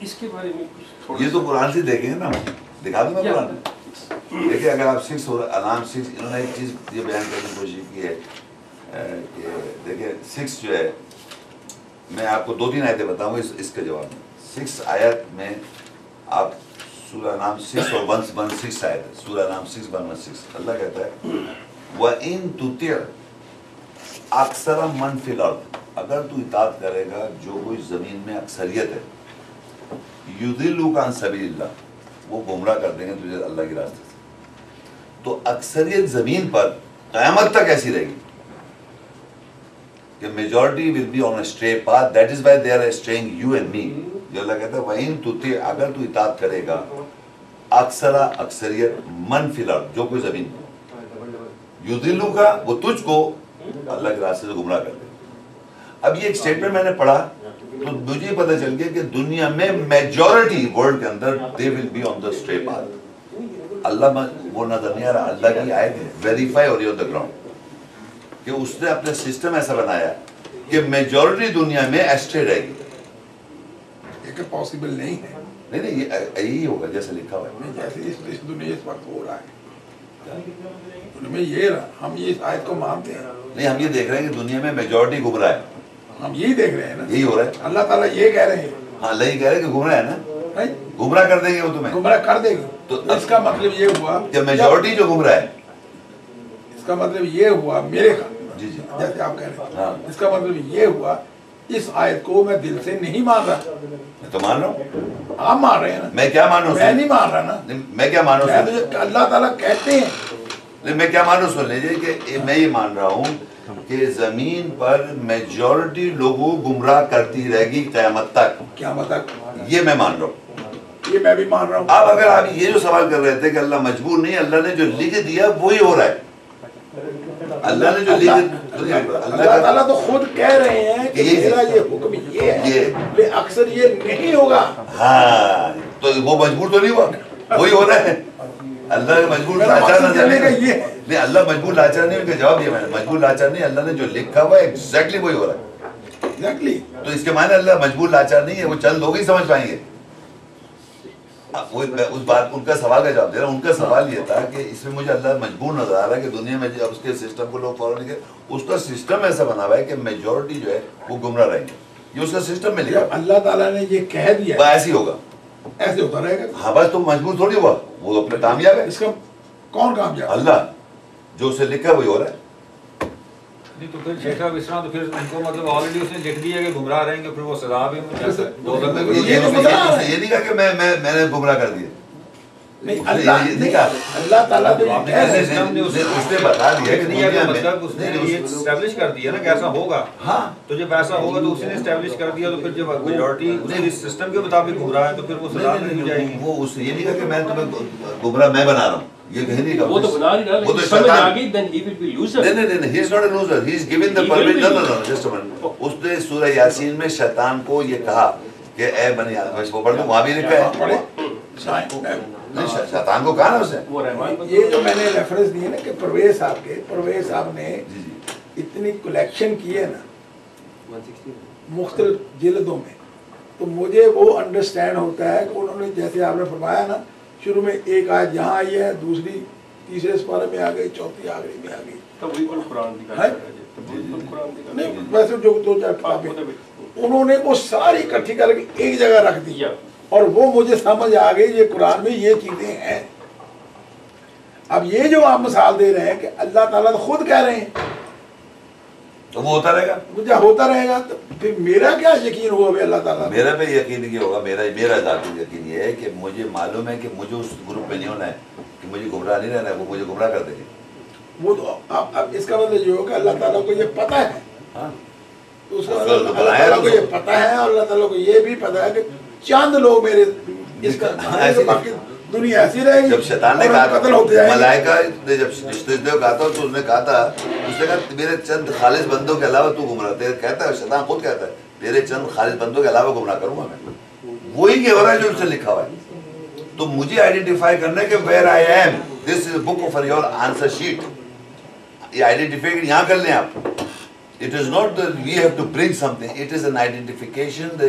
اس کے بارے میں کچھ یہ تو قرآن سے دیکھیں نا، دکھا دوں میں قرآن. دیکھیں اگر آپ 6 انعام 6 انہوں نے ایک چیز یہ بیان کرنے کی کوشش کی ہے کہ دیکھیں 6 جو ہے، میں آپ کو 2-3 آیتیں بتاؤں گا اس کے جواب میں. 6 آیت میں آپ سورہ انعام 6 اور 116 آیت ہے، سورہ انعام 6 116 اللہ کہتا ہے وَإِن تُطِعْ أَكْثَرَ مَنْ فِي الْأَرْضِ، اگر تو اطاعت کرے گا جو کوئی زمین میں اکثریت ہے، يُضِلُّكَ عَنْ سَبِيلِ اللَّهِ، وہ گمراہ کر دیں گے تجھے اللہ کے راستے سے. تو اکثریت زمین پر قیامت تک ایسی رہے گی کہ majority will be on a straight path. That is why they are straying you and me. جو اللہ کہتا ہے وَإِن تُطِعْ، اگر تو اطاعت کرے گا اکثریت من فی الارض، جو کوئی زمین پر، یُضِلُّكَ، وہ تجھ کو اللہ کے راستے سے گمراہ کر دے. اب یہ ایک اسٹیٹمنٹ میں نے پڑھا تو مجھے پتہ چل گیا کہ دنیا میں میجورٹی ورلڈ کے اندر they will be on the straight path. اللہ وہ نظر نہیں آ رہا، اللہ کی آیت ہے ویریفائی ہو رہی آن دا گراؤنڈ کہ اس نے اپنے سسٹم ایسا بنایا کہ میجورٹی دنیا میں ایسٹرے رہے گی. یہ پاسبل نہیں ہے. نہیں یہی ہوگا جیسے لکھا ہوا ہے، جیسے اس دنیا اس وقت ہو رہا ہے دنیا میں یہ ہم یہ اس آیت کو مانتے ہیں. نہیں ہم یہ دیکھ رہے ہیں کہ دنیا میں میجورٹی گمراہ ہے. ہم یہی دیکھ رہے ہیں نا، یہی ہو رہا ہے. اللہ تعالیٰ یہ کہہ رہے ہیں. ہاں اللہ یہ کہہ رہے ہیں کہ گمراہ ہے نا، گمراہ کر دیں گے وہ تمہیں، گمراہ کر دے گی. تو اس کا مطلب یہ ہوا کہ میجورٹی جو گمراہ ہے، اس کا مطلب یہ ہوا میرے خیال جی جی جیسے آپ کہہ رہے ہیں، ہاں اس کا مطلب یہ ہوا اس آیت کو میں دل سے نہیں مان رہا. میں تو مان رہا ہوں. آپ مان رہے ہیں نا، میں کیا مانوں؟ میں نہیں مان رہا نا. میں کیا مانوں؟ اللہ تعالیٰ کہتے ہیں، نہیں میں کیا مانوں سن لیجیے کہ میں یہ مان رہا ہوں کہ زمین پر میجورٹی لوگوں گمراہ کرتی رہے گی قیامت تک. قیامت تک یہ میں مان رہا ہوں. یہ میں بھی مان رہا ہوں. اب اگر آپ یہ جو سوال کر رہے تھے کہ اللہ مجبور نہیں، اللہ نے جو لکھ دیا وہی ہو رہا ہے. اللہ نے جو اللہ تعالیٰ تو خود کہہ رہے ہیں کہ میرا یہ حکم یہ ہے، اکثر یہ نہیں ہوگا. ہاں تو وہ مجبور تو نہیں ہوا، وہی ہو رہا ہے. اللہ مجبور لاچار نہیں، اللہ مجبور لاچار نہیں. ان کا جواب یہ میں نے مجبور لاچار نہیں، اللہ نے جو لکھا ہوا ہے ایگزیکٹلی وہی ہو رہا ہے. ایگزیکٹلی. تو اس کے معنی اللہ مجبور لاچار نہیں ہے، وہ چند لوگ ہی سمجھ پائیں گے. اس بات ان کا سوال کا جواب دے رہا ہوں. ان کا سوال یہ تھا کہ اس میں مجھے اللہ مجبور نظر آ رہا ہے کہ دنیا میں اب اس کے سسٹم کو لوگ فالو نہیں کرتے. اس کا سسٹم ایسا بنا ہوا ہے کہ میجورٹی جو ہے وہ گمراہ رہیں گے. یہ اس کا سسٹم میں لکھا. اللہ تعالیٰ نے یہ کہہ دیا ایسے ہی ہوگا، ایسے ہوتا رہے گا. ہاں بس تو مجبور تھوڑی ہوا، وہ اپنے کامیاب ہے. اس کا کون کامیاب؟ اللہ جو اسے لکھا وہی ہو رہا ہے. نہیں تو پھر شیخ صاحب اس طرح تو پھر ان کو مطلب آلریڈی اس نے لکھ دیا کہ گمراہ رہیں گے، پھر وہ سزا بھی یہ نہیں کہا کہ میں نے گمراہ کر دیا. نہیں اللہ تعالیٰ اس نے بتا دیا کہ مطلب اس نے یہ اسٹیبلش کر دیا نا کہ ایسا ہوگا. ہاں تو جب ایسا ہوگا تو اسی نے اسٹیبلش کر دیا، تو پھر جب میجورٹی اس سسٹم کے مطابق گمراہ ہے تو پھر وہ سزا نہیں ہو جائے گی. وہ اس یہ نہیں کہا کہ میں تمہیں گمراہ میں بنا رہا ہوں، یہ کہیں نہیں کہا. وہ تو بنا رہا ہے، وہ تو سمجھ آ گئی then he will be loser. نہیں he is not a loser, he is given the permission. No, just a minute. اس نے سورہ یاسین میں شیطان کو یہ کہا کہ اے بنی آدم، اس کو پڑھ دوں وہاں بھی لکھا ہے. شیطان کو کہا نا اس نے. یہ جو میں نے ریفرنس دی ہے نا کہ پرویز صاحب نے اتنی کلیکشن کی ہے نا مختلف جلدوں میں، تو مجھے وہ انڈرسٹینڈ ہوتا ہے کہ انہوں نے جیسے آپ نے فرمایا نا شروع میں ایک آیت یہاں آئی ہے، دوسری تیسرے سپارے میں آ گئی، چوتھی آخری میں آ گئی. نہیں ویسے جو 2-4 کتابیں انہوں نے وہ ساری اکٹھی کر کے ایک جگہ رکھ دی اور وہ مجھے سمجھ آ گئی یہ قرآن میں یہ چیزیں ہیں. اب یہ جو آپ مثال دے رہے ہیں کہ اللہ تعالیٰ خود کہہ رہے ہیں تو وہ ہوتا رہے گا. مجھے ہوتا رہے گا تو پھر میرا کیا یقین ہوا بھی اللہ تعالیٰ؟ میرا پہ یقین یہ ہوگا، میرا ذاتی یقین یہ ہے کہ مجھے معلوم ہے کہ مجھے اس گروپ میں نہیں ہونا ہے، کہ مجھے گمراہ نہیں رہنا ہے، وہ مجھے گمراہ کر دیں گے. وہ تو اب اس کا مطلب یہ ہوگا اللہ تعالیٰ کو یہ پتہ ہے. ہاں تو اس کا مطلب اللہ تعالیٰ کو یہ پتہ ہے اور اللہ تعالیٰ کو یہ بھی پتہ ہے کہ چند لوگ میرے اس کا باقی دنیا ایسی رہے گی. جب شیطان نے کہا قتل ہوتے جائیں گے، ملائکہ نے جب رشتے کو کہا تھا تو اس نے کہا میرے چند خالص بندوں کے علاوہ تو گمراہ تھے. کہتا ہے شیطان خود کہتا ہے تیرے چند خالص بندوں کے علاوہ گمراہ کروں گا میں. وہی کہ ہو رہا ہے جو اس سے لکھا ہوا ہے. تو مجھے آئیڈینٹیفائی کرنا ہے کہ where I am, this is book for your answer sheet. یہ آئیڈینٹیفائی یہاں کر لیں آپ It is not that we have to bring something. It is an identification. The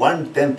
1/10।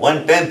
1/10।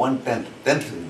1/10,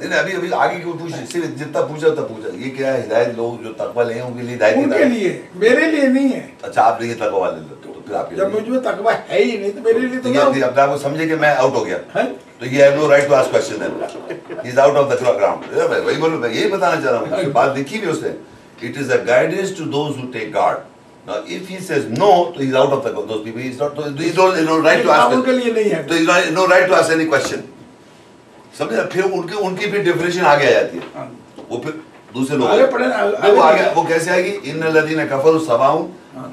نہیں ابھی ابھی آگے کیوں پوچھ صرف جتنا پوچھا اتنا پوچھا. یہ کیا ہے ہدایت لوگ جو تقوی لے ہیں ان کے لیے ہدایت ان کے لیے, میرے لیے نہیں ہے. اچھا آپ لیے تقوی والے لوگ تو پھر آپ جب مجھ میں تقوی ہے ہی نہیں تو میرے لیے تو یہ اپنے آپ کو سمجھے کہ میں آؤٹ ہو گیا تو یہ have no right to ask question then he is out of the ground. وہی بولوں میں یہی بتانا چاہ رہا ہوں, بات لکھی بھی اس نے, it is a guidance to those who take guard. Now, if he says no, so he's out of those people. He's not. He's no right to ask. ان کے لیے نہیں ہے. So he's no right to ask any question. سمجھے پھر ان کی پھر definition آگے آ جاتی ہے. وہ پھر دوسرے لوگ وہ آگے وہ کیسے آئے گی؟ ان الذین کفروا سواء,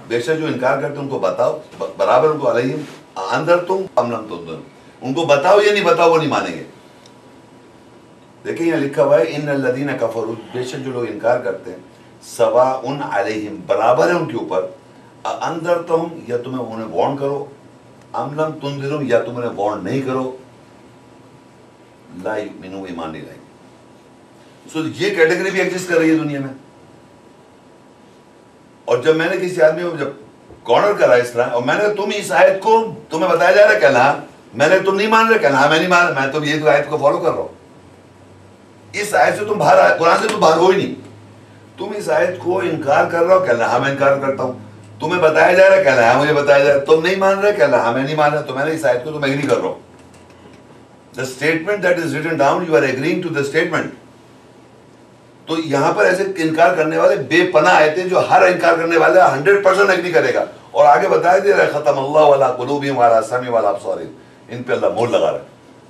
بے شک جو انکار کرتے ان کو بتاؤ, برابر ان کو علیہم اندر تم ام لم تنذر, ان کو بتاؤ یا نہیں بتاؤ وہ نہیں مانیں گے. دیکھیں یہاں لکھا ہوا ہے ان الذین کفروا, بے شک جو لوگ انکار کرتے ہیں, سواء علیہم برابر ہے ان کے اوپر, انذرتہم یا تمہیں انہیں وارن کرو, ام لم تنذرہم یا تم انہیں وارن نہیں کرو, لا یؤمنون ایمان نہیں لائیں گے. سو یہ کیٹیگری بھی ایگزسٹ کر رہی ہے دنیا میں. اور جب میں نے کسی آدمی کو جب کارنر کرا اس طرح, اور میں نے تم اس آیت کو تمہیں بتایا جا رہا ہے کہنا, میں نے تم نہیں مان رہے کہنا, میں نہیں مان رہا, میں تو یہ آیت کو فالو کر رہا ہوں. اس آیت سے تم باہر آئے, قرآن سے تم باہر ہو ہی نہیں. تم اس آیت کو انکار کر رہا ہو کہنا, ہاں میں انکار کرتا ہوں. تمہیں بتایا جا رہا ہے کہنا, ہاں مجھے بتایا جا رہا ہے. تم نہیں مان رہے کہنا, ہاں میں نہیں مان رہا, تو میں نے اس آیت کو تم ایگری کر رہا ہوں. The statement that is written down, you are agreeing to the statement. تو یہاں پر ایسے انکار کرنے والے بے پناہ آئے تھے جو ہر انکار کرنے والے 100% ایگری کرے گا. اور آگے بتایا دے رہا ہے ختم اللہ علی قلوبہم وعلی سمعہم وعلی ابصارہم, ان پہ اللہ مہر لگا رہا ہے.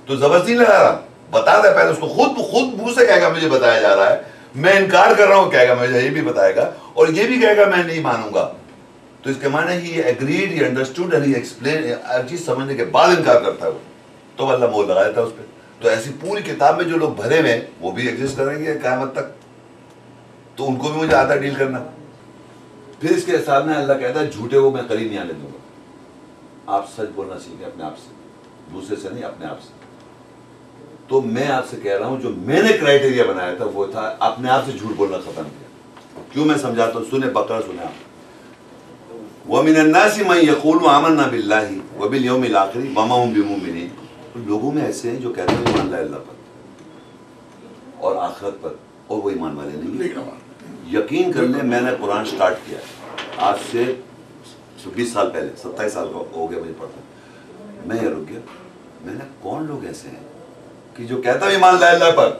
تو زبردستی لگا رہا, بتا رہا ہے پہلے اس کو, خود منہ سے کہے گا مجھے بتایا جا رہا ہے, میں انکار کر رہا ہوں کہے گا, مجھے یہ بھی بتائے گا, اور یہ بھی کہے گا میں نہیں مانوں گا. تو اس کے معنی ہی ایگریڈ, ہی انڈرسٹوڈ, ہی ایکسپلین, ہر چیز سمجھنے کے بعد انکار کرتا ہے وہ, تو اللہ مہر لگا دیتا ہے اس پہ. تو ایسی پوری کتاب میں جو لوگ بھرے ہوئے وہ بھی ایگزسٹ کریں گے قیامت تک, تو ان کو بھی مجھے آتا ڈیل کرنا. پھر اس کے سامنے اللہ کہتا ہے جھوٹے کو میں قریب نہیں آنے دوں گا. آپ سچ بولنا سیکھیں اپنے آپ سے, دوسرے سے نہیں, اپنے آپ سے. تو میں آپ سے کہہ رہا ہوں جو میں نے کرائٹیریا بنایا تھا وہ تھا اپنے آپ سے جھوٹ بولنا ختم کیا. کیوں میں سمجھاتا ہوں, سنیں بقرہ سنیں آپ. وَمِنَ النَّاسِ مَن يَقُولُ آمَنَّا بِاللَّهِ وَبِالْيَوْمِ الْآخِرِ وَمَا هُم بِمُؤْمِنِينَ. لوگوں میں ایسے ہیں جو کہتے ہیں ایمان لائے اللہ پر اور آخرت پر, اور وہ ایمان والے نہیں. یقین کر لیں میں نے قرآن سٹارٹ کیا آج سے 20 سال پہلے, 27 سال کا ہو گیا مجھے پڑھتا. میں یہ رک گیا, میں نے کون لوگ ایسے ہیں کہ جو کہتا ہے ایمان لائے اللہ پر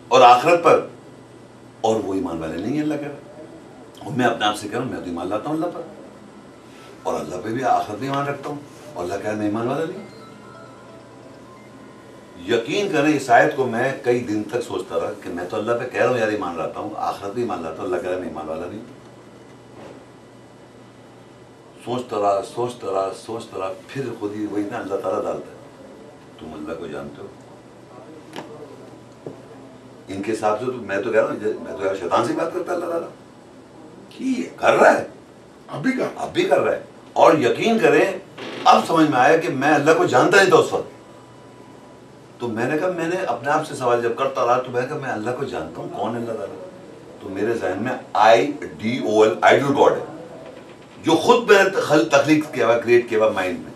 اور آخرت پر, اور وہ ایمان والے نہیں ہیں اللہ کہہ رہا. اور میں اپنے آپ سے کہہ رہا ہوں میں تو ایمان لاتا ہوں اللہ پر, اور اللہ پہ بھی آخرت بھی ایمان رکھتا ہوں, اور اللہ کہہ رہا ہے میں ایمان والا نہیں. یقین کریں اس آیت کو میں کئی دن تک سوچتا رہا کہ میں تو اللہ پہ کہہ رہا ہوں یار ایمان لاتا ہوں, آخرت بھی ایمان لاتا ہوں, اللہ کہہ رہا ہے میں ایمان والا نہیں. سوچتا رہا, پھر خود ہی وہی نا اللہ تعالیٰ ڈالتا ہے, تم اللہ کو جانتے ہو. ان کے حساب سے تو میں تو کہہ رہا ہوں, میں تو یار شیطان سے بات کرتا اللہ تعالیٰ کر رہا ہے, اب بھی کر رہا ہے. اور یقین کریں اب سمجھ میں آیا کہ میں اللہ کو جانتا نہیں تھا اس وقت. تو میں نے کہا, میں نے اپنے آپ سے سوال جب کرتا رہا تو میں نے کہا میں اللہ کو جانتا ہوں, کون ہے اللہ تعالیٰ. تو میرے ذہن میں IDOL آئیڈل گاڈ ہے جو خود میں نے تخلیق کیا ہوا, کریٹ کیا ہوا مائنڈ میں.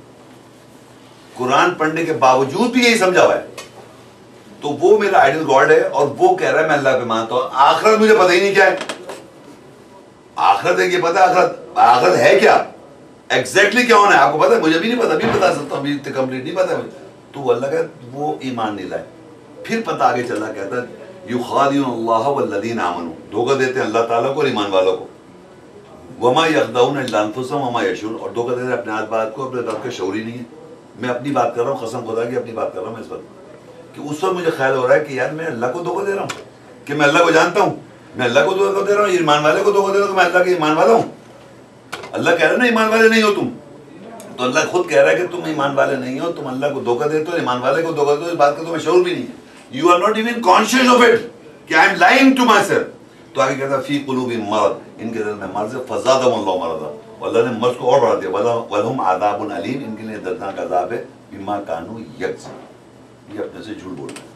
قرآن پڑھنے کے باوجود بھی یہی سمجھا ہوا ہے. تو وہ میرا آئیڈل گاڈ ہے, اور وہ کہہ رہا ہے میں اللہ پہ مانتا ہوں. آخرت مجھے پتہ ہی نہیں کیا ہے. آخرت ہے, یہ پتہ آخرت ہے کیا, ایگزیکٹلی کیا ہونا ہے آپ کو پتہ ہے, مجھے بھی نہیں پتا, بھی بتا سکتا ہوں, ابھی کمپلیٹ نہیں پتا مجھے. تو اللہ کا وہ ایمان نہیں لائے. پھر پتہ آگے چلا, کہتا ہے یخادعون اللہ والذین آمنوا, دھوکہ دیتے ہیں اللہ تعالیٰ کو اور ایمان والوں کو. وما یخدعون الا انفسهم وما یشعرون, اور دھوکہ دیتے ہیں اپنے بات کو, اپنے بات کا شعور ہی نہیں ہے. میں اپنی بات کر رہا ہوں, قسم خدا کی اپنی بات کر رہا ہوں میں اس وقت, کہ اس وقت مجھے خیال ہو رہا ہے کہ یار میں اللہ کو دھوکہ دے رہا ہوں, کہ میں اللہ کو جانتا ہوں, میں اللہ کو دھوکہ دے رہا ہوں, ایمان والے کو دھوکہ دے رہا ہوں, کہ میں اللہ کے ایمان والا ہوں. اللہ کہہ رہا ہے نا ایمان والے نہیں ہو تم, تو اللہ خود کہہ رہا ہے کہ تم ایمان والے نہیں ہو, تم اللہ کو دھوکہ دیتے ہو, ایمان والے کو دھوکہ دیتے ہو. اس بات کا تمہیں شعور بھی نہیں ہے. You are not even conscious of it کہ I am lying to myself. تو آگے کہتا ہے فی قلوبہم مرض, ان کے دل میں مرض ہے, فزادہم اللہ مرضا, اللہ نے مرض کو اور بڑھا دیا. وَلَهُمْ عَذَابٌ عَلِيمٌ, ان کے لیے دردناک عذاب ہے, بِمَا كَانُوا يَكْذِبُونَ, یہ اپنے سے جھوٹ بولتے ہیں.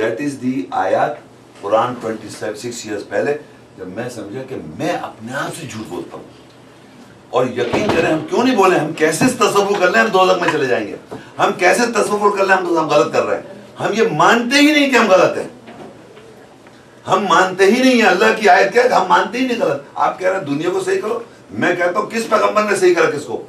That is the آیات قرآن 26 years پہلے, جب میں سمجھا کہ میں اپنے آپ سے جھوٹ بولتا ہوں. اور یقین کریں ہم کیوں نہیں بولیں, ہم کیسے تصور کر لیں ہم دوزخ میں چلے جائیں گے, ہم کیسے تصور کر لیں ہم غلط کر رہے ہیں, ہم یہ مانتے ہی نہیں کہ ہم غلط ہیں. ہم مانتے ہی نہیں ہیں اللہ کی آیت کیا ہے, ہم مانتے ہی نہیں غلط. آپ کہہ رہے ہیں دنیا کو صحیح کرو, میں کہتا ہوں کس پیغمبر نے صحیح کرا کس کو؟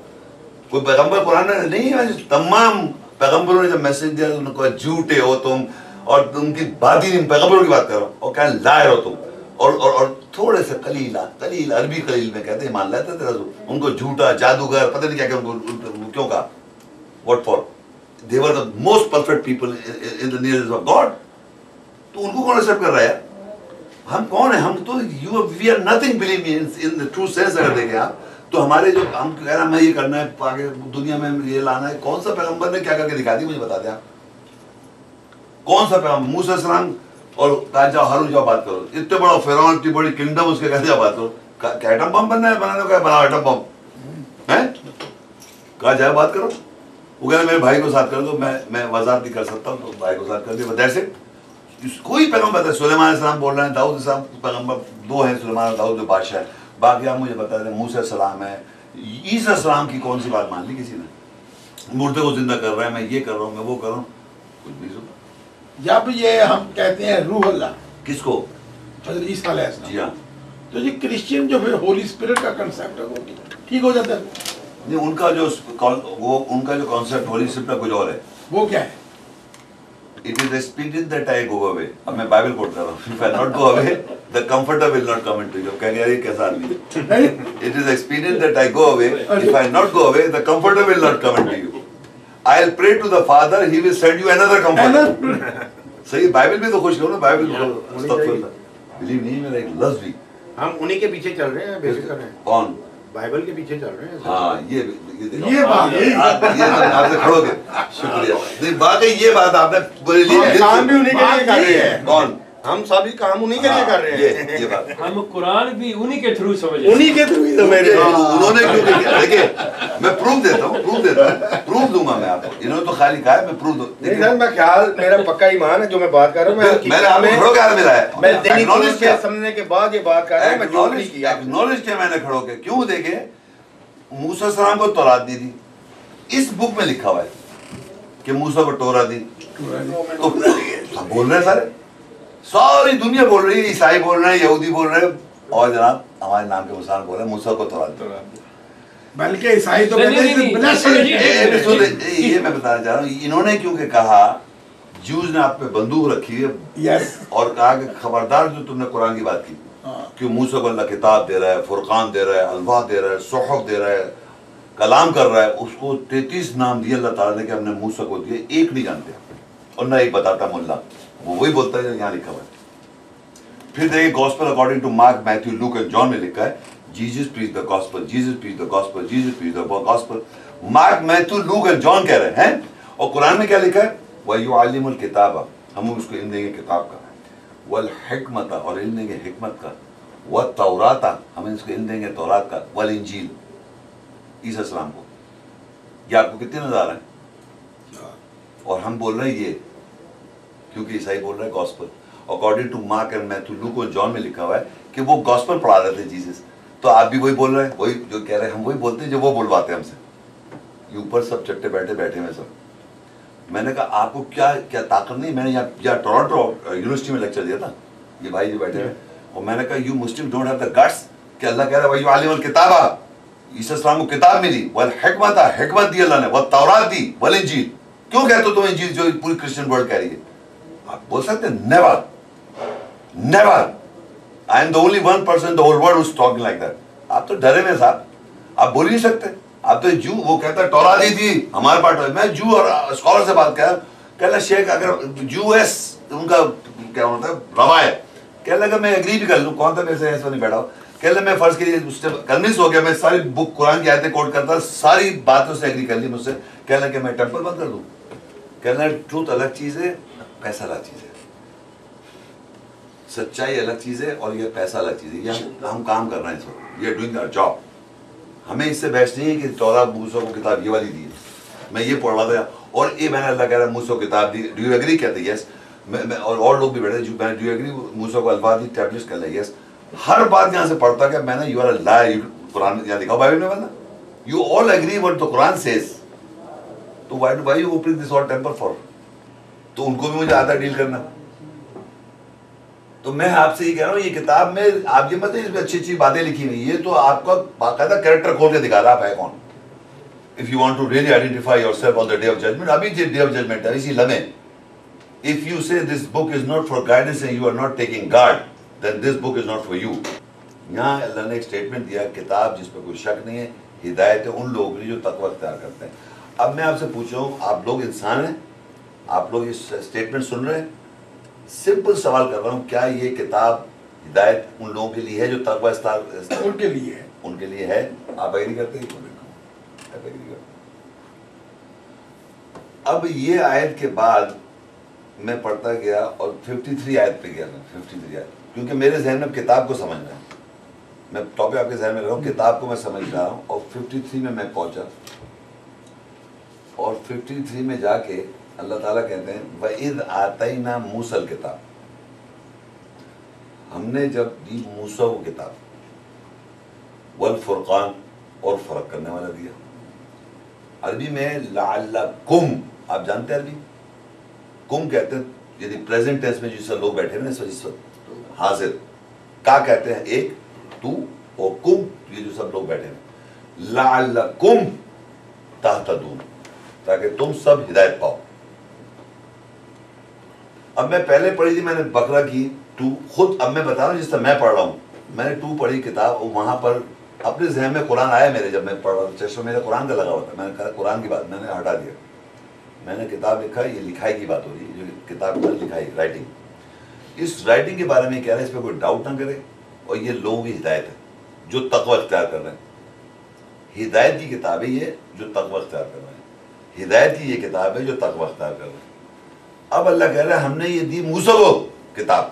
کوئی پیغمبر قرآن میں نہیں ہے. تمام پیغمبروں نے جب میسج دیا انہوں نے کہا جھوٹے ہو تم, اور تم کی بات ہی نہیں, پیغمبروں کی بات کر رہا ہوں, اور کہیں لائر ہو تم, اور تھوڑے سے قلیل عربی قلیل میں کہتے ہیں مان لیتے تھے ان کو جھوٹا جادوگر پتہ نہیں کیا کہ ان کو کیوں کہا, what for, they were the most perfect people in the nearness of God. تو ان کو کون ایکسپٹ کر رہا ہے؟ ہم کون ہیں؟ ہم تو we are nothing, believe me, in the true sense. اگر دیکھیں آپ تو ہمارے جو ہم کہہ رہے ہیں ہمیں یہ کرنا ہے, آگے دنیا میں یہ لانا ہے, کون سا پیغمبر نے کیا کر کے دکھا دی مجھے بتا دیں آپ. کون سا پیغمبر؟ موسیٰ علیہ السلام اور کہا جاؤ ہارون جاؤ بات کرو, اتنے بڑا فرعون, اتنی بڑی کنگڈم, اس کے کہا جاؤ بات کرو, کیا ایٹم بم بننا ہے, بنانے کو بناؤ ایٹم بم ہے, کہا جائے بات کرو. وہ کہہ رہے میرے بھائی کو ساتھ کر دو, میں وضاحت نہیں کر سکتا ہوں, تو بھائی کو ساتھ کر دیا, دیٹس اٹ. کوئی پیغمبر ہے, سلیمان علیہ السلام بول رہے ہیں, داؤد السلام پیغمبر, دو ہیں سلیمان اور داؤد جو بادشاہ ہے, باقی آپ مجھے بتا دیں موسیٰ السلام ہے, عیسیٰ السلام کی کون سی بات مان لی کسی نے؟ مردے کو زندہ کر رہا ہے, میں یہ کر رہا ہوں, میں وہ کر رہا ہوں, کچھ بھی سن. جب یہ ہم کہتے ہیں روح اللہ, کس کو؟ حضرت عیسیٰ علیہ السلام. جی ہاں. تو یہ کرسچین جو پھر ہولی اسپرٹ کا کنسیپٹ ہے وہ ٹھیک ہو جاتا ہے. نہیں, ان کا جو کانسیپٹ ہولی اسپرٹ کا کچھ اور ہے. وہ کیا ہے؟ It is expedient that I go away. اب میں بائبل کوٹ کر رہا ہوں. If I not go away, the comforter will not come into you. کہیں گے یہ کیسا آدمی ہے؟ It is expedient that I go away. If I not go away, the comforter will not come into you. I'll pray to the Father, he will send you another comforter. صحیح, Bible بھی تو خوش کرو نا, Bible کو استغفر اللہ. Blue نہیں, میرا ایک لفظ بھی. ہم انہی کے پیچھے چل رہے ہیں, بے فکر ہیں. کون؟ بائبل کے پیچھے چل رہے ہیں. ہاں, یہ بات آپ سے کھڑو گے, شکریہ. نہیں واقعی یہ بات آپ نے بڑی لی. کام بھی انہی کے لیے کر رہے ہیں. کون؟ ہم سبھی کام انہی کے لیے کر رہے ہیں. یہ بات ہم قرآن بھی انہی کے تھرو سمجھے, انہی کے تھرو ہی تو میرے انہوں نے کیوں کیا. دیکھیں میں پروف دیتا ہوں, پروف دوں گا میں آپ کو. انہوں نے تو خالی کہا ہے, میں پروف دوں. نہیں سر, میں خیال, میرا پکا ایمان ہے جو میں بات کر رہا ہوں. میں نے آپ کو کھڑو کے ہاتھ ملایا, میں دینی طور پہ سمجھنے کے بعد یہ بات کر رہا ہوں. میں جو نہیں کیا ایکنالج کیا میں نے کھڑو کے. کیوں؟ دیکھیں موسیٰ السلام کو تورات دی تھی, اس بک میں لکھا ہوا ہے کہ موسیٰ کو تورات دی. تو سب بول رہے ہیں سارے, ساری دنیا بول رہی ہے, عیسائی بول رہے ہیں, یہودی بول رہے ہیں, اور جناب ہمارے نام کے مسلمان بول رہے ہیں موسیٰ کو تورات دی. بلکہ عیسائی تو کہتے ہیں یہ میں بتانا چاہ رہا ہوں, انہوں نے کیونکہ کہا, جوز نے آپ پہ بندوق رکھی ہے اور کہا کہ خبردار جو تم نے قرآن کی بات کی, کہ موسیٰ کو اللہ کتاب دے رہا ہے, فرقان دے رہا ہے, الواح دے رہا ہے, صحف دے رہا ہے, کلام کر رہا ہے. اس کو 33 نام دیے اللہ تعالیٰ نے کہ ہم نے موسیٰ کو دیے, ایک نہیں جانتے اور نہ ایک بتاتا ملا, وہ وہی بولتا ہے جو یہاں لکھا ہوا ہے. پھر دیکھیں gospel according to Mark, Matthew, Luke and John میں لکھا ہے Jesus preach the gospel, Jesus preach the gospel, Jesus preach the gospel. Mark, Matthew, Luke and John کہہ رہے ہیں. اور قرآن میں کیا لکھا ہے؟ وَيُعَلِّمُ الْكِتَابَ, ہم اس کو علم دیں گے کتاب کا, وَالْحِکْمَةَ, اور علم دیں گے حکمت کا, وَالتَّوْرَاةَ, ہم اس کو علم دیں گے تورات کا, وَالْإِنجِيلَ, عیسیٰ السلام کو. یہ آپ کو کتنے نظر آ رہے ہیں؟ اور ہم بول رہے ہیں یہ, کیونکہ عیسائی بول رہے ہیں gospel. According to Mark and Matthew, Luke اور جان میں لکھا ہوا ہے کہ وہ گاسپل پڑھا رہے تھے جیسس. تو آپ بھی وہی بول رہے ہیں, وہی جو کہہ رہے ہیں, ہم وہی بولتے ہیں جو وہ بلواتے ہیں ہم سے. یہ اوپر سب چٹے بیٹھے ہوئے سب. میں نے کہا آپ کو کیا طاقت نہیں. میں نے یہاں ٹورنٹو یونیورسٹی میں لیکچر دیا تھا, یہ بھائی جو بیٹھے ہوئے, اور میں نے کہا you Muslim don't have the guts, کہ اللہ کہہ رہا ہے وَيُعَلِّمُ الْكِتَابَ, عیسیٰ السلام کو کتاب ملی, وَالْحِکْمَةَ, حکمت دی اللہ نے, وَالتَّوْرَاةَ دی, وَالْإِنجِيلَ. کیوں کہتے ہو تم انجیل جو پوری کرسچن ورلڈ کہہ رہی ہے؟ آپ بول سکتے ہیں never, never, I am the only one person the whole world who is talking like that. آپ تو ڈرے میں صاحب, آپ بول ہی نہیں سکتے. آپ تو جو وہ کہتا ہے تورات دی تھی ہمارے پاس. میں جو اور اسکالر سے بات کر, کہنا شیخ اگر جو ہے ان کا کیا ہوتا ہے روایت, کہنے لگا میں اگری بھی کر لوں, کون تھا میرے سے ایسا نہیں بیٹھا ہو, کہنے لگا میں فرض کے لیے اس سے کنوینس ہو گیا, میں ساری بک قرآن کی آیتیں کوٹ کرتا, ساری باتوں سے اگری کر لی مجھ سے. کہنے لگا کہ میں ٹیمپل بند کر دوں. کہنا ٹروتھ الگ چیز ہے, پیسہ الگ چیز ہے, سچائی الگ چیز ہے, اور یہ پیسہ الگ چیز ہے. یہ ہم کام کر رہے ہیں اس وقت, we are doing our job. ہمیں اس سے بحث نہیں ہے کہ تورات موسیٰ کو کتاب یہ والی دی ہے, میں یہ پڑھ رہا تھا, اور یہ میں نے اللہ کہہ رہا ہے موسیٰ کو کتاب دی, ڈو یو ایگری کہتے ہیں یس. میں اور لوگ بھی بیٹھے, ڈو یو ایگری موسیٰ کو الفاظ دی ٹیبلٹس کر لیں یس. ہر بات یہاں سے پڑھتا کہ میں نے یو آر اے لائر, قرآن یہاں دکھاؤ بائبل میں بندہ, you all agree what the Quran says, تو why you opening this all temple for. تو ان کو بھی مجھے آتا ڈیل کرنا. تو میں آپ سے یہ کہہ رہا ہوں یہ کتاب میں آپ یہ مت اس میں اچھی اچھی باتیں لکھی ہوئی یہ تو آپ کا باقاعدہ کریکٹر کھول کے دکھا رہا آپ ہے کون. If you want to really identify yourself on the day of judgment, ابھی day of judgment ہے اسی لمحے. If you say this book is not for guidance and you are not taking guard, then this book is not for you. یہاں اللہ نے ایک statement دیا کتاب جس پہ کوئی شک نہیں ہے ہدایت ہے ان لوگوں کے لیے جو تقوی اختیار کرتے ہیں. اب میں آپ سے پوچھ رہا ہوں آپ لوگ انسان ہیں آپ لوگ اس اسٹیٹمنٹ سن رہے ہیں سمپل سوال کر رہا ہوں کیا یہ کتاب ہدایت ان لوگوں کے لیے ہے جو تقوی اختیار ان کے لیے ہے ان کے لیے ہے. آپ ایگری کرتے ہیں؟ اب یہ آیت کے بعد میں پڑھتا گیا اور 53 آیت پہ گیا میں 53 آیت کیونکہ میرے ذہن میں کتاب کو سمجھنا ہے میں ٹاپک آپ کے ذہن میں رہا ہوں کتاب کو میں سمجھ رہا ہوں اور 53 میں پہنچا اور 53 میں جا کے اللہ تعالیٰ کہتے ہیں وَإِذْ آتَيْنَا مُوسَى الْكِتَابَ ہم نے جب دی موسیٰ کو کتاب والفرقان اور فرق کرنے والا دیا. عربی میں لعلکم آپ جانتے ہیں عربی کم کہتے ہیں یعنی پریزنٹ ٹینس میں جس سے لوگ بیٹھے ہوئے اس وقت حاضر کا کہتے ہیں ایک تو اور کم یہ جو سب لوگ بیٹھے ہیں لعلکم تہتدون تاکہ تم سب ہدایت پاؤ. اب میں پہلے پڑھی تھی میں نے بقرہ کی 2 خود اب میں بتا رہا ہوں جس طرح میں پڑھ رہا ہوں میں نے 2 پڑھی کتاب وہاں پر اپنے ذہن میں قرآن آیا میرے جب میں پڑھ رہا ہوں چشمہ میرا قرآن کا لگا ہوا تھا میں نے کہا قرآن کی بات میں نے ہٹا دیا میں نے کتاب لکھا یہ لکھائی کی بات ہو رہی ہے جو کتاب میں لکھائی رائٹنگ اس رائٹنگ کے بارے میں کہہ رہا ہے اس پہ کوئی ڈاؤٹ نہ کرے اور یہ لوگوں کی ہدایت ہے جو تقوی اختیار کر رہے ہیں ہدایت کی کتاب ہے یہ جو تقوی اختیار کر رہے ہیں ہدایت کی یہ کتاب ہے جو تقوی اختیار کر رہے ہیں. اب اللہ کہہ رہا ہے ہم نے یہ دی موسیٰ کو کتاب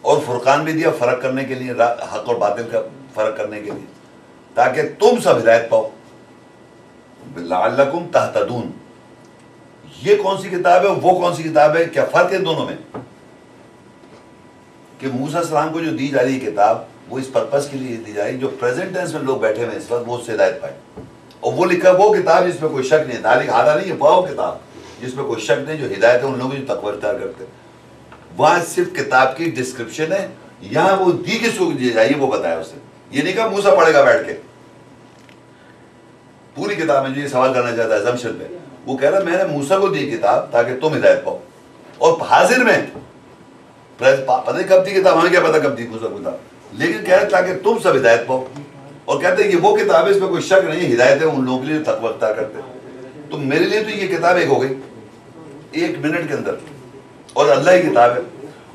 اور فرقان بھی دیا فرق کرنے کے لیے حق اور باطل کا فرق کرنے کے لیے تاکہ تم سب ہدایت پاؤ. لعلکم تہتدون یہ کون سی کتاب ہے وہ کون سی کتاب ہے کیا فرق ہے دونوں میں کہ موسیٰ السلام کو جو دی جا رہی کتاب وہ اس پرپس کے لیے دی جا رہی جو پریزنٹ ٹینس میں لوگ بیٹھے ہوئے اس وقت وہ اس سے ہدایت پائے اور وہ لکھا وہ کتاب جس میں کوئی شک نہیں ہے آدھا نہیں ہے وہ کتاب جس میں کوئی شک نہیں جو ہدایت ہے ان لوگوں جو تقوی اختیار کرتے وہاں صرف کتاب کی ڈسکرپشن ہے یہاں وہ دی کس کو دی جائے وہ بتایا اسے یہ نہیں کہا موسیٰ پڑھے گا بیٹھ کے پوری کتاب میں جو یہ سوال کرنا چاہتا ہے assumption پہ وہ کہہ رہا میں نے موسیٰ کو دی کتاب تاکہ تم ہدایت پاؤ اور حاضر میں پتہ نہیں کب دی کتاب ہمیں کیا پتہ کب دی موسیٰ کو کتاب لیکن کہہ رہے تاکہ تم سب ہدایت پاؤ اور کہتے ہیں کہ وہ کتاب ہے اس میں کوئی شک نہیں ہدایت ہے ان لوگوں کے لیے جو تقوی اختیار کرتے ہیں. تو میرے لیے تو یہ کتاب ایک ہو گئی 1 منٹ کے اندر اور اللہ کی کتاب ہے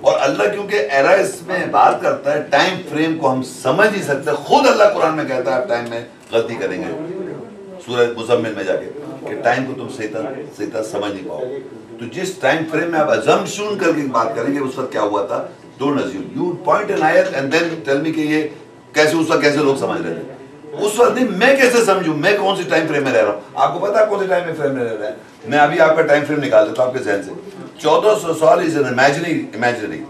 اور اللہ کیونکہ ایرا اس میں بات کرتا ہے ٹائم فریم کو ہم سمجھ نہیں سکتے خود اللہ قرآن میں کہتا ہے آپ ٹائم میں غلطی کریں گے سورہ مزمل میں جا کے کہ ٹائم کو تم صحیح طرح سمجھ نہیں پاؤ تو جس ٹائم فریم میں آپ assumption کر کے بات کریں گے اس وقت کیا ہوا تھا don't assume you point an ayat and then tell me کہ یہ کیسے اس وقت کیسے لوگ سمجھ رہے تھے اس وقت نہیں میں کیسے سمجھوں میں کون سی ٹائم فریم میں رہ رہا ہوں آپ کو پتا کون سی ٹائم فریم میں رہ رہا ہے میں ابھی آپ کا ٹائم فریم نکال دیتا ہوں آپ کے ذہن سے 1400 سال از an imaginary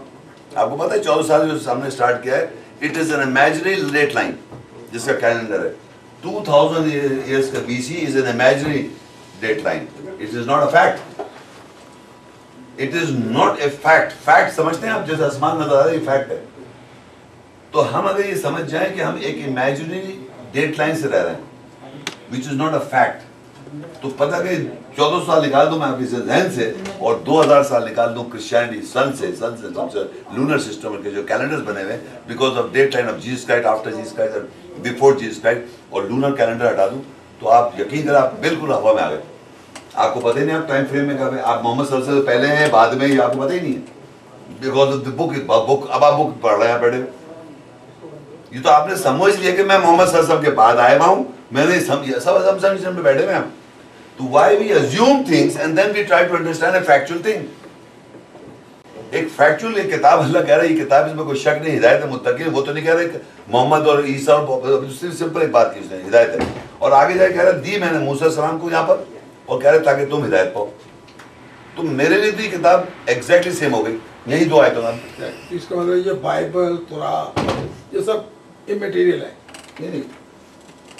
آپ کو پتا ہے 14 سال جو ہم نے اسٹارٹ کیا ہے it is an imaginary date line جس کا کیلنڈر ہے 2000 years کا BC is an imaginary date line it is not a fact it is not a fact سمجھتے ہیں آپ جیسے آسمان نظر آ رہا ہے یہ فیکٹ ہے تو ہم اگر یہ سمجھ جائیں کہ ہم ایک امیجنری ڈیٹ لائن سے رہ رہے ہیں which is not a fact تو پتہ کہ 1400 سال نکال دوں میں آپ کے ذہن سے اور 2000 سال نکال دوں کرسچینٹی سن سے لونر سسٹم کے جو کیلنڈرز بنے ہوئے because of date line of Jesus Christ after Jesus Christ اور بیفور جیسس کرائسٹ اور لونر کیلنڈر ہٹا دوں تو آپ یقین کریں آپ بالکل ہوا میں آ گئے آپ کو پتہ ہی نہیں آپ ٹائم فریم میں کب ہے آپ محمد صلی اللہ علیہ وسلم سے پہلے ہیں بعد میں یہ آپ کو پتہ ہی نہیں ہے بیکاز آف دی بک اب آپ بک پڑھ رہے ہیں بیٹھے یہ تو آپ نے سمجھ لیا کہ میں محمد صلی اللہ علیہ وسلم کے بعد آیا ہوا ہوں میں نے سمجھا سب assumption میں بیٹھے ہوئے ہیں تو why we assume things and then we try to understand a factual thing ایک فیکچول ایک کتاب اللہ کہہ رہا ہے یہ کتاب اس میں کوئی شک نہیں ہدایت ہے متقین وہ تو نہیں کہہ رہے کہ محمد اور عیسیٰ اور سمپل ایک بات کی اس نے ہدایت ہے اور آگے جائے کہہ رہا دی میں نے موسیٰ السلام کو یہاں پر اور کہہ رہے تاکہ تم ہدایت پاؤ تو میرے لیے تو یہ کتاب ایگزیکٹلی سیم ہو گئی یہی 2 آیتوں کا اس کا مطلب یہ بائبل قرآن یہ سب امٹیریل ہے نہیں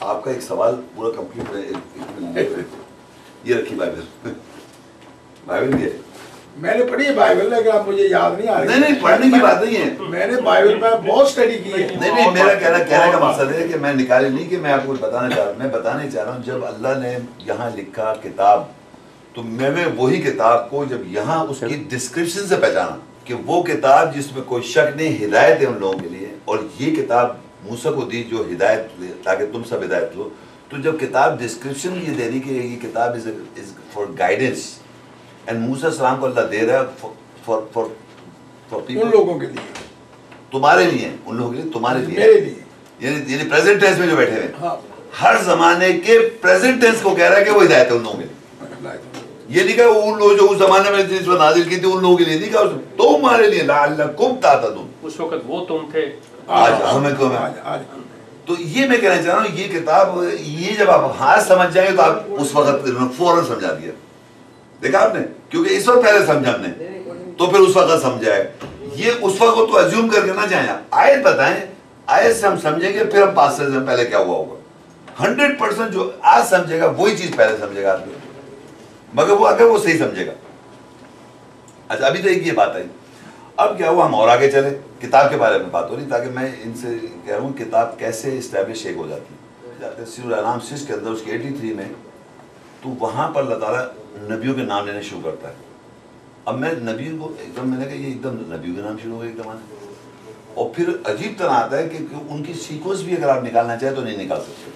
آپ کا ایک سوال پورا کمپلیٹ ہے یہ رکھی بائبل بھی ہے میں نے پڑھی ہے بائبل لیکن اب مجھے یاد نہیں آ رہی. نہیں پڑھنے کی بات نہیں ہے, میں نے بائبل میں بہت اسٹڈی کی ہے. نہیں میرا کہنے کا مقصد ہے کہ میں نکالی نہیں کہ میں آپ کو بتانا چاہ رہا ہوں, میں بتانے چاہ رہا ہوں جب اللہ نے یہاں لکھا کتاب تو میں وہی کتاب کو جب یہاں اس کی ڈسکرپشن سے پہچانا کہ وہ کتاب جس میں کوئی شک نہیں ہدایت ہے ان لوگوں کے لیے, اور یہ کتاب موسیٰ کو دی جو ہدایت تاکہ تم سب ہدایت لو. تو جب کتاب ڈسکرپشن یہ دے دی کہ یہ کتاب از فار گائیڈنس اینڈ موسیٰ السلام کو اللہ دے رہا ہے فار ان لوگوں کے لیے, تمہارے لیے, ان لوگوں کے لیے, تمہارے لیے, میرے لیے, یعنی پریزنٹ ٹینس میں جو بیٹھے ہوئے ہاں ہر زمانے کے پریزنٹ ٹینس کو کہہ رہا ہے کہ وہ ہدایت ہے ان لوگوں کے لیے. یہ نہیں کہا ان لوگ جو اس زمانے میں جس پر نازل کی تھی ان لوگوں کے لیے نہیں کہا, تمہارے لیے لعلکم تہتدون, اس وقت وہ تم تھے, آج ہمیں تو میں. تو یہ میں کہنا چاہ رہا ہوں یہ کتاب یہ جب آپ ہاتھ سمجھ جائیں گے تو آپ اس وقت فوراً سمجھا دیا, دیکھا آپ نے, کیونکہ اس وقت پہلے سمجھا ہم نے تو پھر اس وقت سمجھا ہے. یہ اس وقت تو ازیوم کر کے نہ جائیں, آیت بتائیں, آیت سے ہم سمجھیں گے پھر ہم پاس سے پہلے کیا ہوا ہوگا. 100% جو آج سمجھے گا وہی چیز پہلے سمجھے گا آدمی, مگر وہ اگر وہ صحیح سمجھے گا. اچھا ابھی تو ایک یہ بات آئی, اب کیا ہوا ہم اور آگے چلے, کتاب کے بارے میں بات ہو رہی تاکہ میں ان سے کہہ رہا ہوں کتاب کیسے اسٹیبلش ایک ہو جاتی ہے. سورہ الانعام 6 کے اندر اس کے 83 میں تو وہاں پر اللہ تعالیٰ نبیوں کے نام لینے شروع کرتا ہے. اب میں نبیوں کو ایک دم میں نے کہا یہ ایک دم نبیوں کے نام شروع ہو گئے ایک دم, اور پھر عجیب طرح آتا ہے کہ ان کی سیکوینس بھی اگر آپ نکالنا چاہیں تو نہیں نکال سکتے.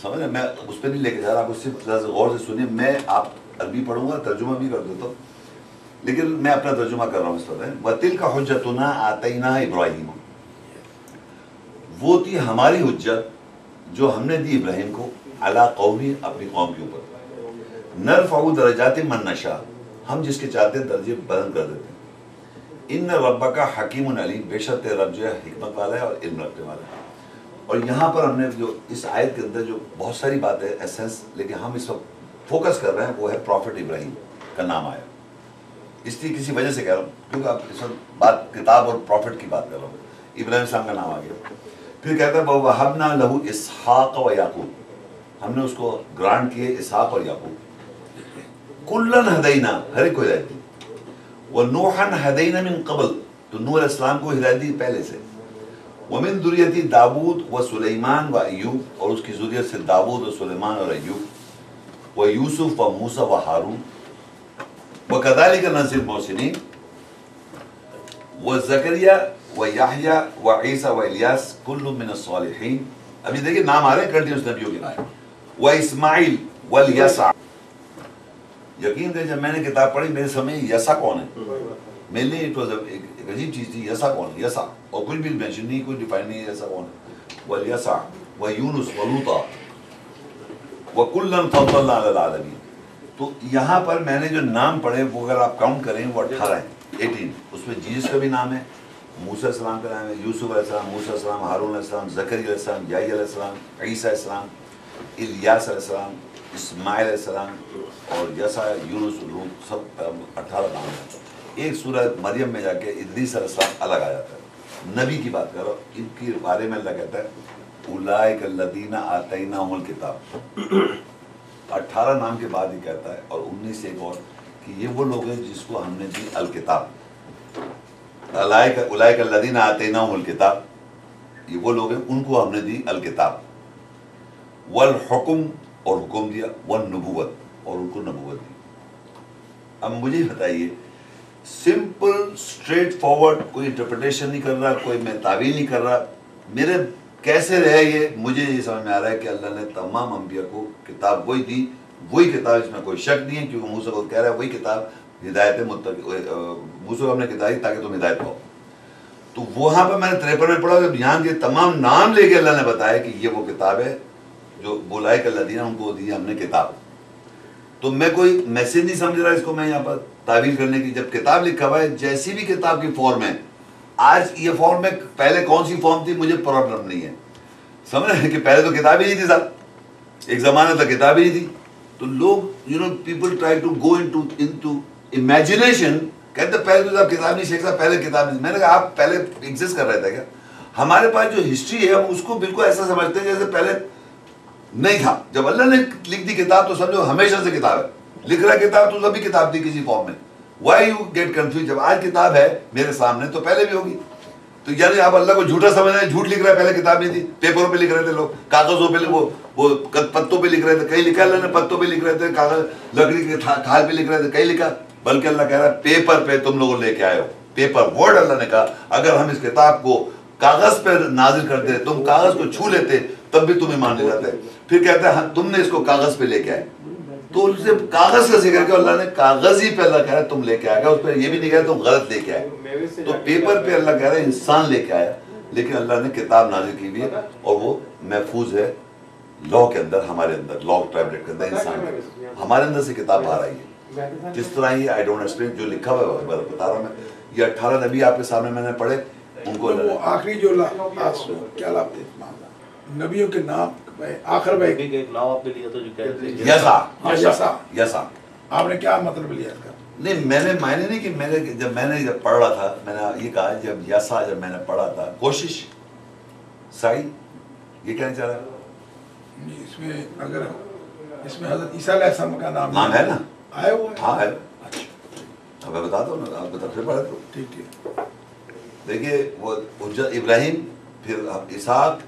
سمجھ رہے, میں اس پہ نہیں لے کے جا رہا, آپ اس سے ذرا غور سے سنیے. میں آپ عربی پڑھوں گا, ترجمہ بھی کر دیتا ہوں, لیکن میں اپنا ترجمہ کر رہا ہوں اس وقت. وَتِلْكَ حُجَّتُنَا آتَيْنَا إِبْرَاهِيمَ, وہ تھی ہماری حجت جو ہم نے دی ابراہیم کو, علی قومی, اپنی قوم کے اوپر. نرفع درجات من نشاء, ہم جس کے چاہتے ہیں درجے بلند کر دیتے ہیں. ان ربک حکیم علیم, بے شک تیرا رب جو ہے حکمت والا ہے اور علم رکھنے والا ہے. اور یہاں پر ہم نے جو اس آیت کے اندر جو بہت ساری باتیں ایسنس, لیکن ہم اس وقت فوکس کر رہے ہیں وہ ہے پروفٹ ابراہیم کا نام آیا. اس لیے کسی وجہ سے کہہ رہا ہوں کیونکہ آپ اس وقت بات کتاب اور پروفٹ کی بات کر رہا ہوں. ابراہیم السلام کا نام آ گیا. پھر کہتا ہے وَوَهَبْنَا لَهُ إِسْحَاقَ وَيَعْقُوبَ, ہم نے اس کو گرانٹ کیے اسحاق اور یعقوب. کُلًّا ہدینا, ہر ایک کو ہدایت دی. وَنُوحًا ہدینا من قبل, تو نوح علیہ السلام کو ہدایت دی پہلے سے. وَمِن ذُرِّيَّتِ داود وَسُلَيْمَانَ وَأَيُّوبَ, اور اس کی ذریت سے داود اور سلیمان اور ایوب. وَيُوسُف وَمُوسَى وَہارون. وَكَذَلِكَ نَجْزِي الْمُحْسِنِينَ. وَزَكَرِيَّا وَيَحْيَا وَعِيسَى وَإِلْيَاس كُلٌّ مِّنَ الصَّالِحِينَ. ابھی دیکھیں نام آ رہے ہیں کنٹینیوس نبیوں کے نام. وَإِسْمَاعِيل وَالْيَسَعَ. یقین کریں جب میں نے کتاب پڑھی میرے سمجھ یسع کون ہے, میرے لیے ایک عجیب چیز تھی, یسع کون ہے, یسع, اور کچھ بھی مینشن نہیں, کوئی ڈیفائن نہیں ہے یسع کون ہے. وَالْيَسَعَ وَيُونُس وَلُوطَا وَكُلًّا فَضَّلْنَا عَلَى الْعَالَمِينَ. تو یہاں پر میں نے جو نام پڑھے وہ اگر آپ کاؤنٹ کریں وہ 18 ہیں, 18. اس میں جیسس کا بھی نام ہے, موسیٰ علیہ السلام کا نام ہے, یوسف علیہ السلام, موسیٰ علیہ السلام, ہارون علیہ السلام, زکریا علیہ السلام, یحییٰ علیہ السلام, عیسیٰ علیہ السلام, الیاس علیہ السلام, اسماعیل علیہ السلام, اور یسع, یونس, لوط, سب 18 نام ہیں. ایک سورہ مریم میں جا کے ادریس علیہ السلام الگ آ جاتا ہے. نبی کی بات کرو, ان کے بارے میں اللہ کہتا ہے اولئک الذین آتیناہم الکتاب. 18 نام کے بعد ہی کہتا ہے, اور 19 سے ایک اور کہ یہ وہ لوگ ہیں جس کو ہم نے دی الکتاب. اولئک الذین آتیناہم الکتاب, یہ وہ لوگ ہیں ان کو ہم نے دی الکتاب. والحکم, اور حکم دیا. والنبوت, اور ان کو نبوت دی. اب مجھے بتائیے, سمپل اسٹریٹ فارورڈ, کوئی انٹرپریٹیشن نہیں کر رہا, کوئی میں تعویل نہیں کر رہا, میرے کیسے رہے یہ مجھے یہ سمجھ میں آ رہا ہے کہ اللہ نے تمام انبیاء کو کتاب وہی دی, وہی کتاب, اس میں کوئی شک نہیں ہے, کیونکہ موسیٰ کو کہہ رہا ہے وہی کتاب ہدایت متقی, موسیٰ کو ہم نے کتاب دی تاکہ تم ہدایت پاؤ. تو وہاں پہ میں نے 53 میں پڑھا کہ یہاں کے تمام نام لے کے اللہ نے بتایا کہ یہ وہ کتاب ہے جو اولئک الذین, ان کو دی ہم نے کتاب. تو میں کوئی میسج نہیں سمجھ رہا اس کو میں یہاں پر تعویل کرنے کی. جب کتاب لکھا ہوا ہے, جیسی بھی کتاب کی فارم ہے, آج یہ فارم میں پہلے کون سی فارم تھی مجھے پرابلم نہیں ہے, سمجھ رہے ہیں کہ پہلے تو کتاب ہی نہیں تھی صاحب, ایک زمانہ تک کتاب ہی نہیں تھی. تو لوگ people try to go into imagination, کہتے پہلے تو صاحب کتاب نہیں شیخ صاحب, پہلے کتاب نہیں. میں نے کہا آپ پہلے ایگزسٹ کر رہے تھے کیا؟ ہمارے پاس جو ہسٹری ہے ہم اس کو بالکل ایسا سمجھتے ہیں جیسے پہلے نہیں تھا. جب اللہ نے لکھ دی کتاب تو سمجھو ہمیشہ سے کتاب ہے, لکھ رہا کتاب تو تبھی کتاب تھی کسی فارم میں. Why you get confuse? جب آج کتاب ہے میرے سامنے تو پہلے بھی ہوگی. تو یعنی آپ اللہ کو جھوٹا سمجھ رہے ہیں؟ جھوٹ لکھ رہا ہے، پہلے کتاب نہیں تھی. پیپروں پہ لکھ رہے تھے لوگ، کاغذوں پہ، وہ پتوں پہ لکھ رہے تھے. کہیں لکھا اللہ نے پتوں پہ لکھ رہے تھے، کاغذ لکڑی کے کھال پہ لکھ رہے تھے، کہیں لکھا. بلکہ اللہ کہہ رہا ہے پیپر پہ تم لوگ لے کے آئے ہو. پیپر ورڈ اللہ نے کہا اگر ہم اس کتاب کو کاغذ پہ نازل کرتے، تم کاغذ کو چھو لیتے تب بھی تم ایمان لے جاتے. پھر کہتا ہے تم نے اس کو کاغذ پہ لے کے آئے. تو ان سے کاغذ کا ذکر کیا، اللہ نے کاغذ ہی پہ اللہ کہہ رہا ہے تم لے کے آئے گا. اس پہ یہ بھی نہیں کہا تم غلط لے کے آئے. تو پیپر پہ اللہ کہہ رہا ہے انسان لے کے آیا، لیکن اللہ نے کتاب نازل کی ہوئی ہے اور وہ محفوظ ہے لا کے اندر. ہمارے اندر لا ٹیبلٹ کے اندر انسان ہمارے اندر سے کتاب باہر آئی ہے. جس طرح یہ آئی ڈونٹ ایکسپلین جو لکھا ہوا ہے بتا رہا ہوں میں. یہ 18 نبی آپ کے سامنے میں نے پڑھے، ان کو وہ آخری جو کیا لفظ ہے نبیوں کے نام آخر میں ایک نام آپ نے لیا تھا جو کہتے یسا. یسا آپ نے کیا مطلب لیا اس کا؟ نہیں میں نے معنی نہیں کہ میں نے جب پڑھ رہا تھا میں نے یہ کہا جب یسا جب میں نے پڑھا تھا کوشش سائی یہ کہنا چاہ رہا ہے. اس میں اگر اس میں حضرت عیسیٰ علیہ السلام کا نام ہے نا؟ آیا ہوا ہے. ہاں ہے. اب میں بتاتا ہوں نا، آپ بتا پھر پڑھے تو ٹھیک ٹھیک. دیکھیے وہ حجت ابراہیم، پھر اسحاق،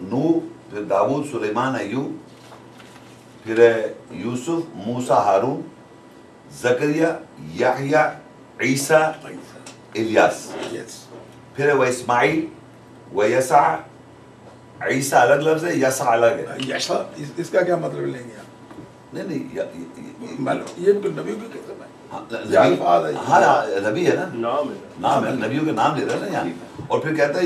نوح، پھر داؤد، سلیمان، ایوب، پھر یوسف، موسیٰ، ہارون، زکریا، یحییٰ، عیسیٰ، الیاس. پھر وہ اسماعیل، وہ یسع. عیسیٰ الگ لفظ ہے، یسع الگ ہے. یسع اس کا کیا مطلب لیں گے آپ؟ نہیں یہ نبیوں کی قسم ہے. ہاں نبی ہے نا، نام ہے، نبیوں کے نام لے رہا ہے نا یہاں. اور پھر کہتا ہے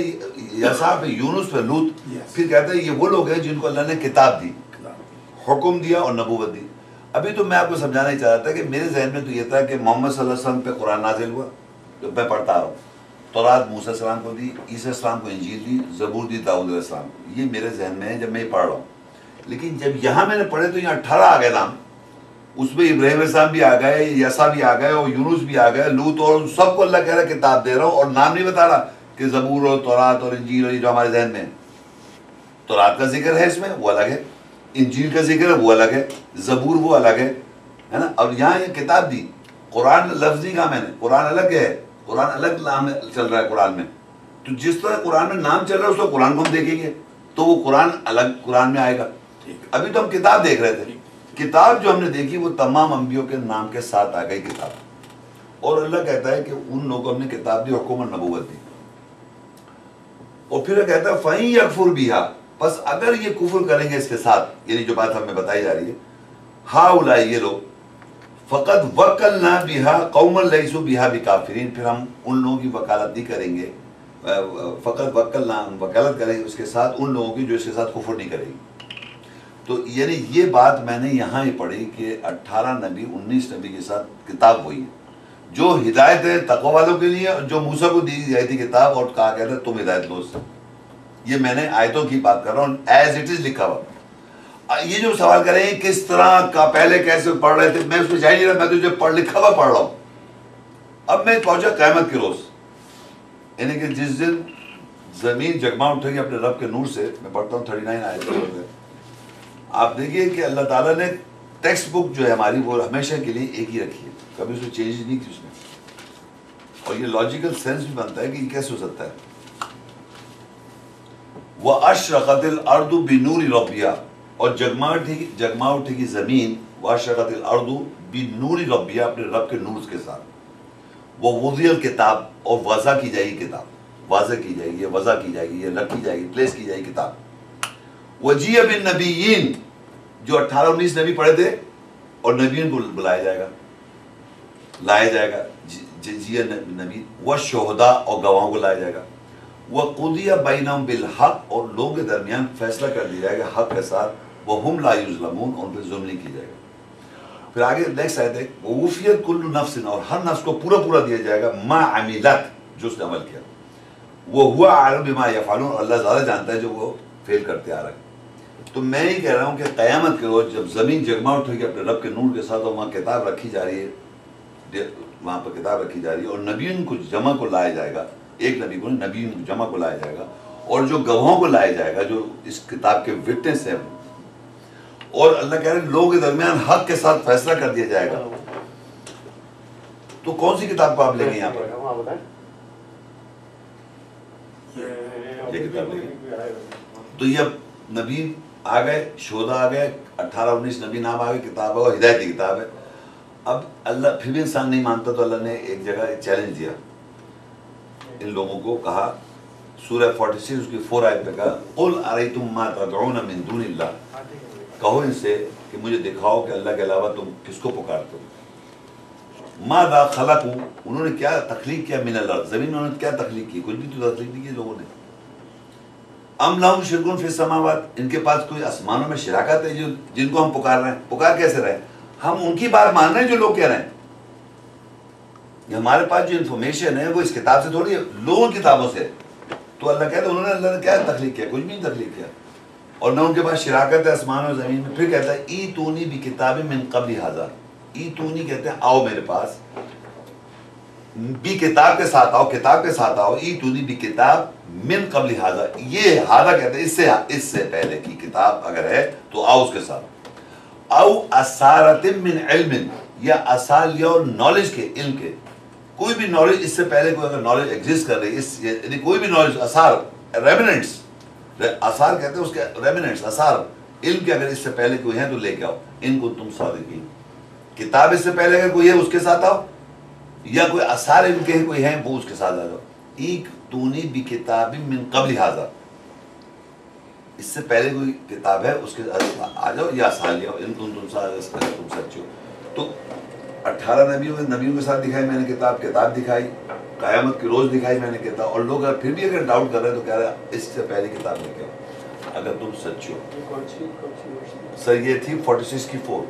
یسع پہ یونس پہ لوط. پھر کہتا ہے یہ وہ لوگ ہیں جن کو اللہ نے کتاب دی، حکم دیا اور نبوت دی. ابھی تو میں آپ کو سمجھانا ہی چاہ رہا تھا کہ میرے ذہن میں تو یہ تھا کہ محمد صلی اللہ علیہ وسلم پہ قرآن نازل ہوا تو میں پڑھتا رہا ہوں. تورات موسیٰ علیہ السلام کو دی، عیسیٰ السلام کو انجیل دی، زبور دی داؤد علیہ السلام کو. یہ میرے ذہن میں ہے جب میں یہ پڑھ رہا ہوں. لیکن جب یہاں میں نے پڑھے تو یہاں 18 آ گئے نام. اس میں ابراہیم علیہ السلام بھی آ گئے، یسع بھی آ گئے، اور یونس بھی آ گئے، لوط، اور سب کو اللہ کہہ رہا ہے کتاب دے رہا ہوں. اور نام نہیں بتا رہا کہ زبور اور تورات اور انجیل اور یہ جو ہمارے ذہن میں ہے. تورات کا ذکر ہے اس میں، وہ الگ ہے. انجیل کا ذکر ہے وہ الگ ہے. زبور وہ الگ ہے نا. اور یہاں یہ کتاب دی. قرآن لفظ نہیں کہا میں نے، قرآن الگ ہے. قرآن الگ نام چل رہا ہے قرآن میں. تو جس طرح قرآن میں نام چل رہا ہے اس کو قرآن کو ہم دیکھیں گے تو وہ قرآن الگ قرآن میں آئے گا. ابھی تو ہم کتاب دیکھ رہے تھے. کتاب جو ہم نے دیکھی وہ تمام انبیوں کے نام کے ساتھ آ گئی کتاب. اور اللہ کہتا ہے کہ ان لوگوں ہم نے کتاب دی، حکم اور نبوت دی. اور پھر کہتا ہے فَإِن يَكْفُرْ بِهَا، بس اگر یہ کفر کریں گے اس کے ساتھ، یعنی جو بات ہمیں بتائی جا رہی ہے، ہَؤُلَاءِ یہ لوگ، فَقَدْ وَكَّلْنَا بِهَا قَوْمًا لَيْسُوا بِهَا بِكَافِرِينَ، پھر ہم ان لوگوں کی وکالت نہیں کریں گے. فقط وکالت کریں گے اس کے ساتھ ان لوگوں کی جو اس کے ساتھ کفر نہیں کریں گے. تو یعنی یہ بات میں نے یہاں ہی پڑھی کہ 18 نبی 19 نبی کے ساتھ کتاب وہی ہے جو ہدایت ہے تقوی والوں کے لیے، جو موسیٰ کو دی گئی تھی کتاب اور کہا کہتا ہے تم ہدایت لو. یہ میں نے آیتوں کی بات کر رہا ہوں ایز اٹ از لکھا ہوا. یہ جو سوال کریں کس طرح کا پہلے کیسے پڑھ رہے تھے، میں اس میں جا ہی نہیں رہا، میں تو جو پڑھ لکھا ہوا پڑھ رہا ہوں. اب میں پہنچا قیامت کے روز، یعنی کہ جس دن زمین جگما اٹھے گی اپنے رب کے نور سے. میں پڑھتا ہوں 39 آیت. آپ دیکھیے کہ اللہ تعالیٰ نے ٹیکسٹ بک جو ہے ہماری وہ ہمیشہ کے لیے ایک ہی رکھی ہے، کبھی اس میں چینج نہیں کی اس میں. اور یہ لاجیکل سینس بھی بنتا ہے کہ یہ کیسے ہو سکتا ہے. وَأَشْرَقَتِ الْأَرْضُ بِنُورِ رَبِّهَا، اور جگما اٹھے گی زمین. وَأَشْرَقَتِ الْأَرْضُ بِنُورِ رَبِّهَا، اپنے رب کے نور کے ساتھ. وَوُضِعَ الْكِتَابُ، اور وضع کی جائے گی کتاب، واضح کی جائے گی، یہ وضع کی جائے گی، یہ رکھی جائے گی، پلیس کی جائے گی کتاب. وَجِيَ بِالنَّبِيِّينَ، جو 18-19 نبی پڑھے تھے، اور نبیوں کو بلایا جائے گا، لایا جائے گا. جی نبی. وَالشُّهَدَاء، اور گواہوں کو لایا جائے گا. وَقُضِيَ بَيْنَهُم بِالْحَقِّ، اور لوگوں کے درمیان فیصلہ کر دیا جائے گا حق کے ساتھ. وَهُمْ لَا يُظْلَمُونَ، اور ان پہ ظلم نہیں کی جائے گا. پھر آگے نیکسٹ آیت ہے وَوُفِّيَتْ كُلُّ نَفْسٍ، اور ہر نفس کو پورا دیا جائے گا مَا عَمِلَتْ، جو اس نے عمل کیا. وَهُوَ أَعْلَمُ بِمَا يَفْعَلُونَ، اور اللہ زیادہ جانتا ہے جو وہ فیل کرتے آ رہے ہیں. تو میں ہی کہہ رہا ہوں کہ قیامت کے روز جب زمین جگما اٹھے گی اپنے رب کے نور کے ساتھ، اور وہاں کتاب رکھی جا رہی ہے، وہاں پر کتاب رکھی جا رہی ہے، اور نبیوں کو جمع کو لایا جائے گا. ایک نبی کو نہیں، نبیوں کو جمع کو لایا جائے گا، اور جو گواہوں کو لایا جائے گا جو اس کتاب کے وٹنس ہیں. اور اللہ کہہ رہے ہیں لوگوں کے درمیان حق کے ساتھ فیصلہ کر دیا جائے گا. تو کون سی کتاب کو آپ لیں گے یہاں پر؟ یہ کتاب لیں گے. تو یہ اب نبی آ گئے, شہداء آ گئے, 18-19 نبی نام آ گئے, کتاب ہے, ہدایت کی کتاب ہے. اب اللہ پھر بھی انسان نہیں مانتا تو اللہ نے ایک جگہ چیلنج دیا ان لوگوں کو, کہا سورہ 46 اس کی 4 آیت پہ کہا قُلْ أَرَيْتُمْ مَا تَدْعُونَ مِن دُونِ اللَّهِ, کہو ان سے کہ مجھے دکھاؤ کہ اللہ کے علاوہ تم کس کو پکارتے ہو. مَاذَا خَلَقُوا, انہوں نے کیا تخلیق کیا, من الارض, زمین میں انہوں نے کیا تخلیق کی, کچھ بھی تو تخلیق نہیں کی لوگوں نے. ام لہم شرکٌ فی السماوات, ان کے پاس کوئی آسمانوں میں شراکت ہے جن کو ہم پکار رہے ہیں. پکار کیسے رہے ہیں, ہم ان کی بات مان رہے ہیں جو لوگ کہہ رہے ہیں. یہ ہمارے پاس جو انفارمیشن ہے وہ اس کتاب سے تھوڑی ہے, لوگوں کی کتابوں سے. تو اللہ کہتا ہے انہوں نے, اللہ نے کیا تخلیق کیا, کچھ بھی نہیں تخلیق کیا, اور نہ ان کے پاس شراکت ہے آسمان اور زمین میں. پھر کہتا ہے ایتونی بکتاب من قبل ھذا, ایتونی کہتے ہیں آؤ میرے پاس, بھی کتاب کے ساتھ آؤ, کتاب کے ساتھ آؤ. ایتونی بکتاب من قبل ھذا, یہ ھذا کہتے ہیں اس سے پہلے کی کتاب اگر ہے تو آؤ اس کے ساتھ. او اثارت من علم, یا اثار یا نالج کے, علم کے, کوئی بھی نالج اس سے پہلے کوئی اگر نالج ایگزسٹ کر رہی ہے, یعنی کوئی بھی نالج, اثار, ریمننٹس, اثار کہتے ہیں اس کے ریمننٹس, اثار علم کے اگر اس سے پہلے کوئی ہیں تو لے کے آؤ. ان کو تم صادقین, کتاب اس سے پہلے اگر کوئی ہے اس کے ساتھ آؤ, یا کوئی اثار علم کے کوئی ہیں وہ اس کے ساتھ آ جاؤ. ایتونی بکتاب من قبل ھذا, اس سے پہلے کوئی کتاب ہے اس کے آ جاؤ, یا اثار لے آؤ, ان تم سچے ہو. تو 18 نبیوں کے ساتھ دکھائی میں نے کتاب دکھائی, قیامت کی روز دکھائی میں نے کتاب, اور لوگ پھر بھی اگر ڈاؤٹ کر رہے ہیں تو کہہ رہے ہیں اس سے پہلے کتاب لے کے آؤ اگر تم سچے ہو. سر یہ تھی 46 کی 4.